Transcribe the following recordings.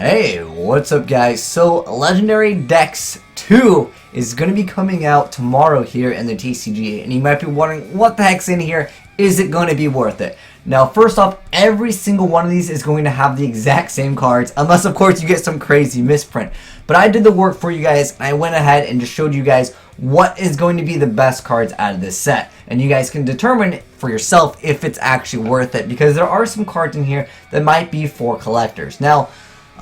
Hey, what's up guys? So Legendary Decks 2 is going to be coming out tomorrow here in the TCG, and you might be wondering what the heck's in here. Is it going to be worth it? Now first off, every single one of these is going to have the exact same cards, unless of course you get some crazy misprint. But I did the work for you guys, and I went ahead and just showed you guys what is going to be the best cards out of this set. And you guys can determine for yourself if it's actually worth it, because there are some cards in here that might be for collectors. Now,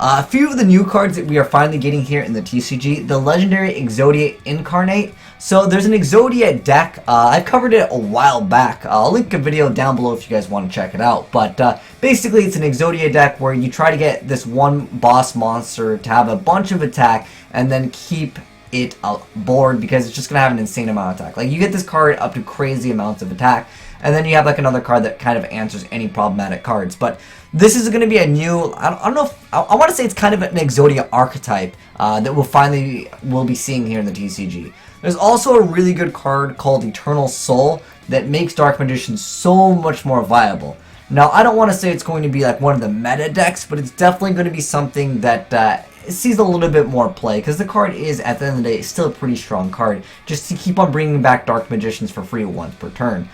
a few of the new cards that we are finally getting here in the TCG, the legendary Exodia Incarnate. So there's an Exodia deck. I covered it a while back. I'll link a video down below if you guys want to check it out. But basically it's an Exodia deck where you try to get this one boss monster to have a bunch of attack and then keep it bored, because it's just going to have an insane amount of attack. Like, you get this card up to crazy amounts of attack, and then you have like another card that kind of answers any problematic cards. But this is going to be a new, I don't know if, I want to say it's kind of an Exodia archetype that we'll be seeing here in the TCG. There's also a really good card called Eternal Soul that makes Dark Magician so much more viable. Now, I don't want to say it's going to be like one of the meta decks, but it's definitely going to be something that sees a little bit more play, because the card is, at the end of the day, still a pretty strong card, just to keep on bringing back Dark Magicians for free once per turn.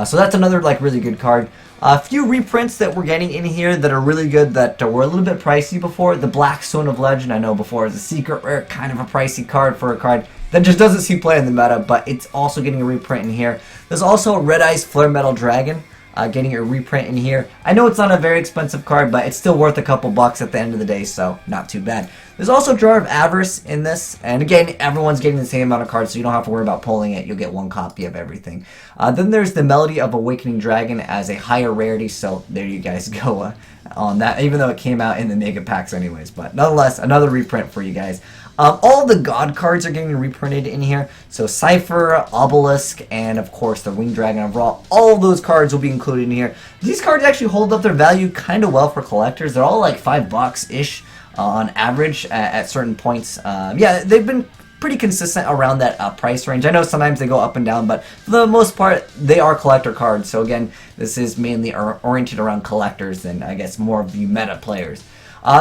So that's another like really good card. A few reprints that we're getting in here that are really good, that were a little bit pricey before. The Black Stone of Legend, I know before, is a secret rare, kind of a pricey card for a card that just doesn't see play in the meta, but it's also getting a reprint in here. There's also Red Eyes Flare Metal Dragon, getting a reprint in here. I know it's not a very expensive card, but it's still worth a couple bucks at the end of the day, so not too bad. There's also Jar of Avarice in this, and again, everyone's getting the same amount of cards, so you don't have to worry about pulling it. You'll get one copy of everything. Then there's the Melody of Awakening Dragon as a higher rarity, so there you guys go on that, even though it came out in the mega packs anyways. But nonetheless, another reprint for you guys. All the God cards are getting reprinted in here. So Cypher, Obelisk, and of course the Winged Dragon of Ra. All of those cards will be included in here. These cards actually hold up their value kind of well for collectors. They're all like $5-ish on average at certain points. Yeah, they've been pretty consistent around that price range. I know sometimes they go up and down, but for the most part, they are collector cards. So again, this is mainly oriented around collectors than, I guess, more of you meta players.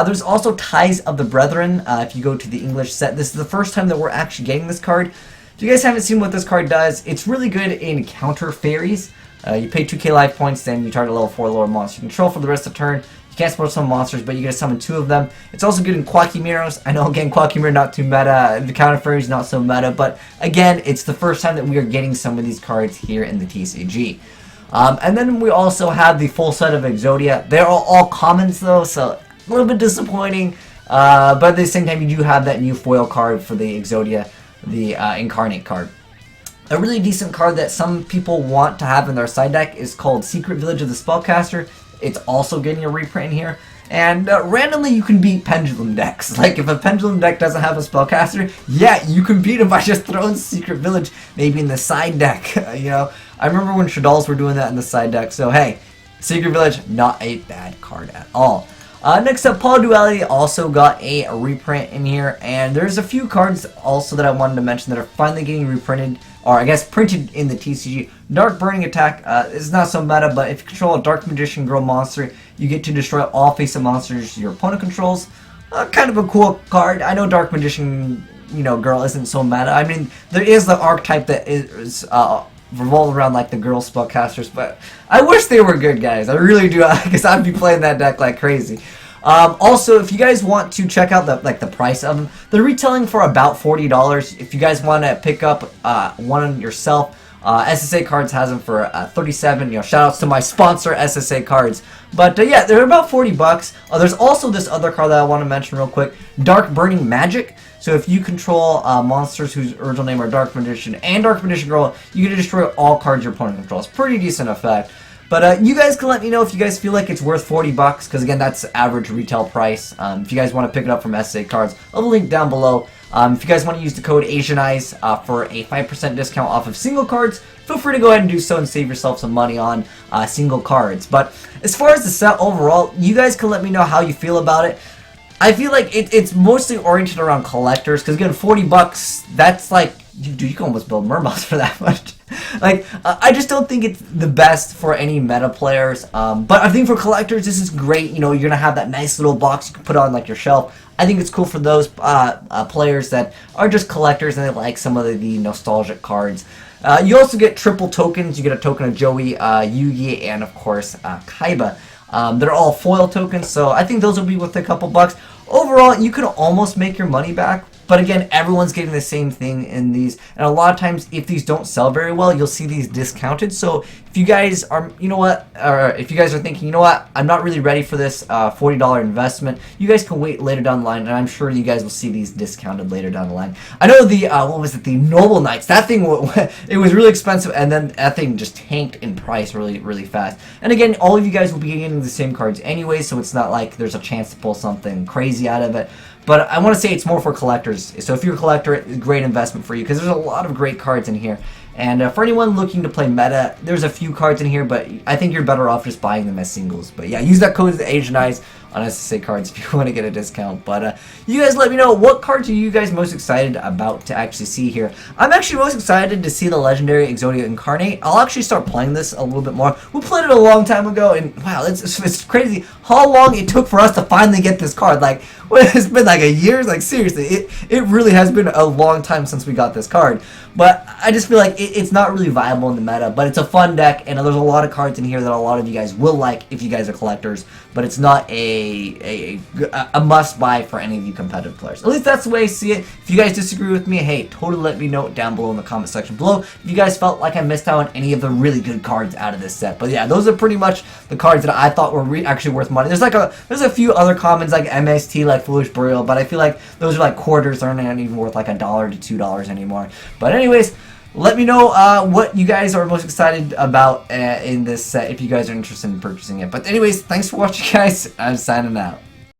There's also Ties of the Brethren. If you go to the English set, this is the first time that we're actually getting this card. If you guys haven't seen what this card does, it's really good in counter fairies. You pay 2k life points, then you target a level 4 lower monster you control for the rest of the turn. You can't support some monsters, but you get to summon 2 of them. It's also good in Quackimiros. I know, again, Quackimir not too meta, the counter fairies not so meta, but again, it's the first time that we are getting some of these cards here in the TCG. And then we also have the full set of Exodia. They're all commons though, so a little bit disappointing, but at the same time you do have that new foil card for the Exodia, the Incarnate card. A really decent card that some people want to have in their side deck is called Secret Village of the Spellcaster. It's also getting a reprint in here. And randomly you can beat Pendulum decks. Like, if a Pendulum deck doesn't have a Spellcaster, yeah, you can beat them by just throwing Secret Village maybe in the side deck. You know, I remember when Shadalls were doing that in the side deck, so hey, Secret Village, not a bad card at all. Next up, Paul Duality also got a reprint in here, and there's a few cards also that I wanted to mention that are finally getting reprinted, or I guess printed in the TCG. Dark Burning Attack is not so meta, but if you control a Dark Magician Girl monster, you get to destroy all face-up monsters your opponent controls. Kind of a cool card. I know Dark Magician, Girl isn't so meta. I mean, there is the archetype that is revolve around like the girl spellcasters, but I wish they were good, guys. I really do, because I'd be playing that deck like crazy. Also, if you guys want to check out the price of them, they're retailing for about $40. If you guys want to pick up one yourself, SSA Cards has them for $37. Shout outs to my sponsor SSA Cards. But yeah, they're about 40 bucks. There's also this other card that I want to mention real quick, Dark Burning Magic. So if you control monsters whose original name are Dark Magician and Dark Magician Girl, you get to destroy all cards your opponent controls. Pretty decent effect. But you guys can let me know if you guys feel like it's worth 40 bucks, because again, that's average retail price. If you guys want to pick it up from SSA Cards, I'll link down below. If you guys want to use the code AzneyesWhitedragon for a 5% discount off of single cards, feel free to go ahead and do so and save yourself some money on single cards. But as far as the set overall, you guys can let me know how you feel about it. I feel like it's mostly oriented around collectors, because again, 40 bucks, that's like, dude, you can almost build Murmoths for that much. Like, I just don't think it's the best for any meta players. But I think for collectors, this is great. You know, you're gonna have that nice little box you can put on like your shelf. I think it's cool for those players that are just collectors and they like some of the nostalgic cards. You also get triple tokens. You get a token of Joey, Yugi, and of course Kaiba. They're all foil tokens, so I think those will be worth a couple bucks. Overall, you could almost make your money back. But again, everyone's getting the same thing in these. And a lot of times, if these don't sell very well, you'll see these discounted. So if you guys are, you know what, or if you guys are thinking, you know what, I'm not really ready for this $40 investment, you guys can wait later down the line. And I'm sure you guys will see these discounted later down the line. I know the, what was it, the Noble Knights, that thing, it was really expensive. And then that thing just tanked in price really, really fast. And again, all of you guys will be getting the same cards anyway. So it's not like there's a chance to pull something crazy out of it. But I want to say it's more for collectors. So if you're a collector, it's a great investment for you because there's a lot of great cards in here. And for anyone looking to play meta, there's a few cards in here, but I think you're better off just buying them as singles. But yeah, use that code AzneyesWhitedragon on SSA cards if you want to get a discount. But you guys let me know, what cards are you guys most excited about to actually see here? I'm actually most excited to see the legendary Exodia Incarnate. I'll actually start playing this a little bit more. We played it a long time ago, and wow, it's crazy how long it took for us to finally get this card. Like, it's been like a year? Like, seriously, it really has been a long time since we got this card. But I just feel like it's not really viable in the meta, but it's a fun deck, and there's a lot of cards in here that a lot of you guys will like if you guys are collectors, but it's not a must-buy for any of you competitive players. At least that's the way I see it. If you guys disagree with me, hey, totally let me know down below in the comment section below if you guys felt like I missed out on any of the really good cards out of this set. But yeah, those are pretty much the cards that I thought were actually worth money. There's a few other commons like MST, like Foolish Burial, but I feel like those are like quarters. They're not even worth like $1 to $2 anymore. But anyways, let me know what you guys are most excited about in this set if you guys are interested in purchasing it. But anyways, thanks for watching, guys. I'm signing out.